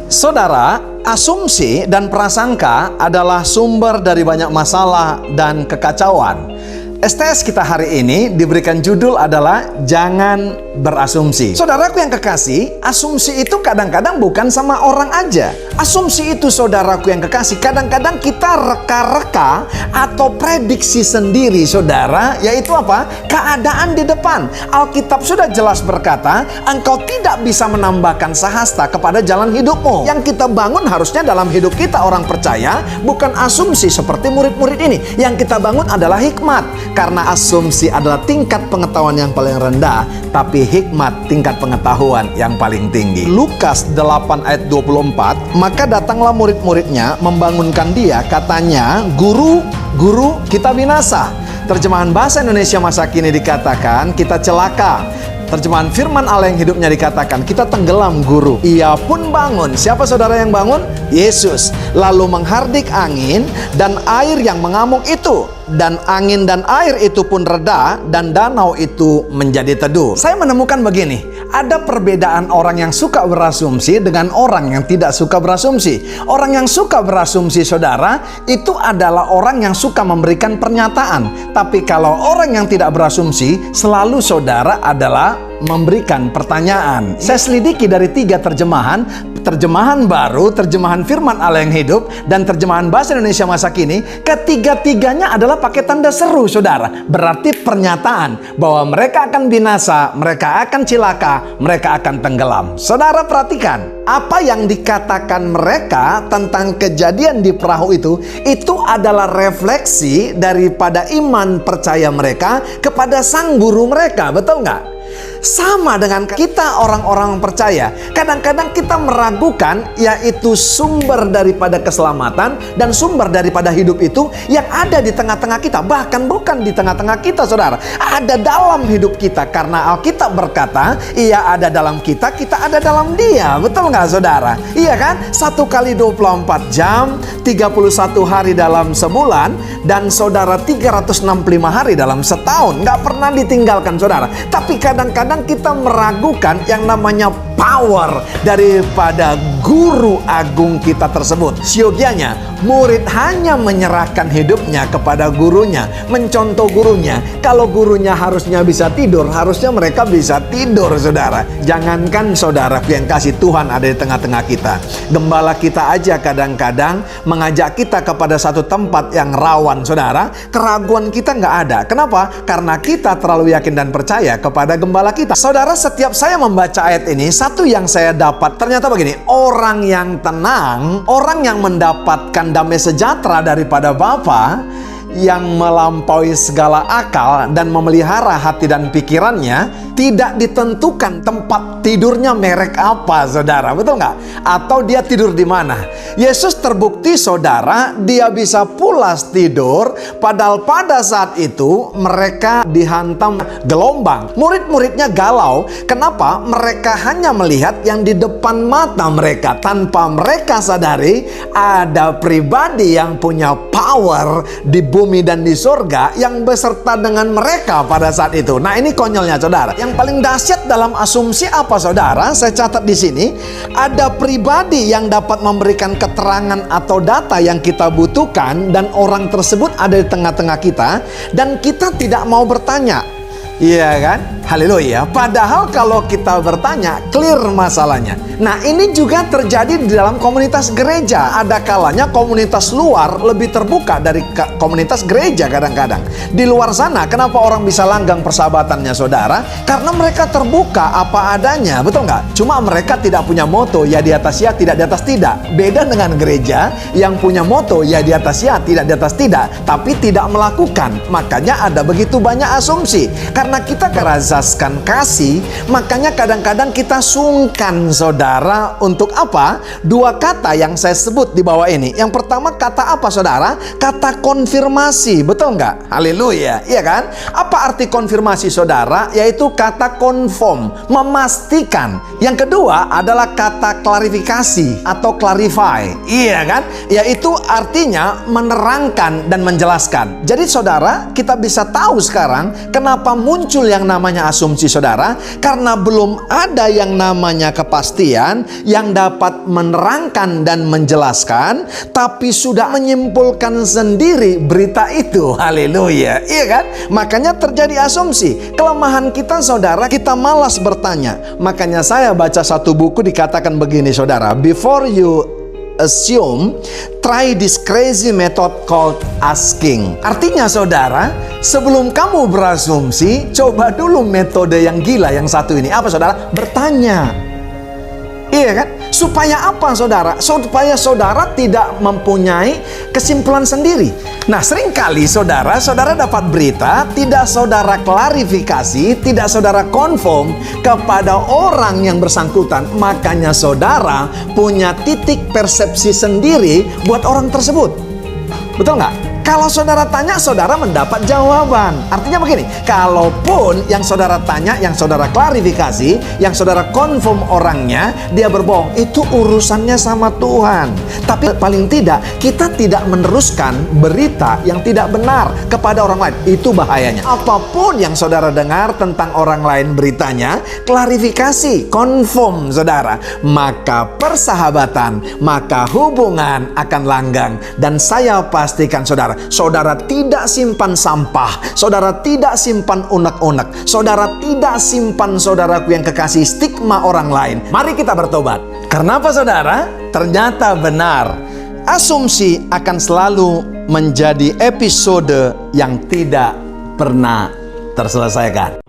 Saudara, asumsi dan prasangka adalah sumber dari banyak masalah dan kekacauan. STS kita hari ini diberikan judul adalah Jangan Berasumsi. Saudaraku yang kekasih, asumsi itu kadang-kadang bukan sama orang aja. Asumsi itu, saudaraku yang kekasih, kadang-kadang kita reka-reka atau prediksi sendiri, saudara, yaitu apa? Keadaan di depan. Alkitab sudah jelas berkata, engkau tidak bisa menambahkan sahasta kepada jalan hidupmu. Yang kita bangun harusnya dalam hidup kita orang percaya, bukan asumsi seperti murid-murid ini. Yang kita bangun adalah hikmat. Karena asumsi adalah tingkat pengetahuan yang paling rendah, tapi hikmat tingkat pengetahuan yang paling tinggi. Lukas 8 ayat 24, maka datanglah murid-muridnya membangunkan dia, katanya, Guru, Guru, kita binasa. Terjemahan bahasa Indonesia masa kini dikatakan, kita celaka. Terjemahan firman Allah yang hidupnya dikatakan, kita tenggelam guru. Ia pun bangun. Siapa saudara yang bangun? Yesus. Lalu menghardik angin dan air yang mengamuk itu. Dan angin dan air itu pun reda dan danau itu menjadi teduh. Saya menemukan begini, ada perbedaan orang yang suka berasumsi dengan orang yang tidak suka berasumsi. Orang yang suka berasumsi, saudara, itu adalah orang yang suka memberikan pernyataan. Tapi kalau orang yang tidak berasumsi, selalu saudara adalah memberikan pertanyaan. Saya selidiki dari 3 terjemahan, terjemahan baru, terjemahan firman Allah yang hidup, dan terjemahan bahasa Indonesia masa kini. Ketiga-tiganya adalah pakai tanda seru, saudara. Berarti pernyataan bahwa mereka akan binasa, mereka akan cilaka, mereka akan tenggelam. Saudara perhatikan, apa yang dikatakan mereka tentang kejadian di perahu itu adalah refleksi daripada iman percaya mereka kepada sang guru mereka, betul nggak? Sama dengan kita orang-orang percaya, kadang-kadang kita meragukan yaitu sumber daripada keselamatan dan sumber daripada hidup itu yang ada di tengah-tengah kita. Bahkan bukan di tengah-tengah kita, saudara, ada dalam hidup kita. Karena Alkitab berkata, ia ada dalam kita, kita ada dalam dia. Betul nggak, saudara? Iya kan? 1 kali 24 jam, 31 hari dalam sebulan, dan saudara 365 hari dalam setahun. Nggak pernah ditinggalkan, saudara. Tapi kadang-kadang kita meragukan yang namanya power daripada guru agung kita tersebut. Siogianya, murid hanya menyerahkan hidupnya kepada gurunya, mencontoh gurunya. Kalau gurunya harusnya bisa tidur, harusnya mereka bisa tidur, saudara. Jangankan saudara yang kasih Tuhan ada di tengah-tengah kita. Gembala kita aja kadang-kadang mengajak kita kepada satu tempat yang rawan, saudara. Keraguan kita nggak ada. Kenapa? Karena kita terlalu yakin dan percaya kepada gembala kita. Saudara, setiap saya membaca ayat ini, satu yang saya dapat ternyata begini, orang yang tenang, orang yang mendapatkan damai sejahtera daripada Bapa, yang melampaui segala akal dan memelihara hati dan pikirannya, tidak ditentukan tempat tidurnya merek apa, saudara, betul nggak? Atau dia tidur di mana? Yesus terbukti, saudara, dia bisa pulas tidur, padahal pada saat itu mereka dihantam gelombang. Murid-muridnya galau. Kenapa? Mereka hanya melihat yang di depan mata mereka, tanpa mereka sadari ada pribadi yang punya power di bumi dan di sorga yang beserta dengan mereka pada saat itu. Nah, ini konyolnya, saudara. Yang paling dahsyat dalam asumsi apa, saudara? Saya catat di sini, ada pribadi yang dapat memberikan keterangan atau data yang kita butuhkan, dan orang tersebut ada di tengah-tengah kita, dan kita tidak mau bertanya. Iya kan? Haleluya. Padahal kalau kita bertanya, clear masalahnya. Nah, ini juga terjadi di dalam komunitas gereja. Ada kalanya komunitas luar lebih terbuka dari komunitas gereja kadang-kadang. Di luar sana, kenapa orang bisa langgang persahabatannya, saudara? Karena mereka terbuka apa adanya, betul nggak? Cuma mereka tidak punya moto, ya di atas ya, tidak di atas tidak. Beda dengan gereja yang punya moto, ya di atas ya, tidak di atas tidak, tapi tidak melakukan. Makanya ada begitu banyak asumsi. Karena kita kerasa berasaskan kasih, makanya kadang-kadang kita sungkan, saudara, untuk apa? Dua kata yang saya sebut di bawah ini. Yang pertama kata apa, saudara? Kata konfirmasi, betul nggak? Haleluya, iya kan? Apa arti konfirmasi, saudara? Yaitu kata confirm, memastikan. Yang kedua adalah kata klarifikasi atau clarify, iya kan? Yaitu artinya menerangkan dan menjelaskan. Jadi saudara, kita bisa tahu sekarang kenapa muncul yang namanya asumsi, saudara. Karena belum ada yang namanya kepastian yang dapat menerangkan dan menjelaskan, tapi sudah menyimpulkan sendiri berita itu. Haleluya, iya kan? Makanya terjadi asumsi. Kelemahan kita, saudara, kita malas bertanya. Makanya saya baca satu buku dikatakan begini, saudara. Before you assume, try this crazy method called asking. Artinya, saudara, sebelum kamu berasumsi, coba dulu metode yang gila yang satu ini. Apa, saudara? Bertanya. Iya kan? Supaya apa, saudara? Supaya saudara tidak mempunyai kesimpulan sendiri. Nah, seringkali saudara dapat berita, tidak saudara klarifikasi, tidak saudara confirm kepada orang yang bersangkutan. Makanya saudara punya titik persepsi sendiri buat orang tersebut. Betul nggak? Kalau saudara tanya, saudara mendapat jawaban. Artinya begini, kalaupun yang saudara tanya, yang saudara klarifikasi, yang saudara confirm orangnya, dia berbohong, itu urusannya sama Tuhan. Tapi paling tidak, kita tidak meneruskan berita yang tidak benar kepada orang lain. Itu bahayanya. Apapun yang saudara dengar tentang orang lain beritanya, klarifikasi, confirm, saudara. Maka persahabatan, maka hubungan akan langgang. Dan saya pastikan, saudara tidak simpan sampah, saudara tidak simpan unek-unek, saudara tidak simpan, saudaraku yang kekasih, stigma orang lain. Mari kita bertobat. Karena apa, saudara? Ternyata benar, asumsi akan selalu menjadi episode yang tidak pernah terselesaikan.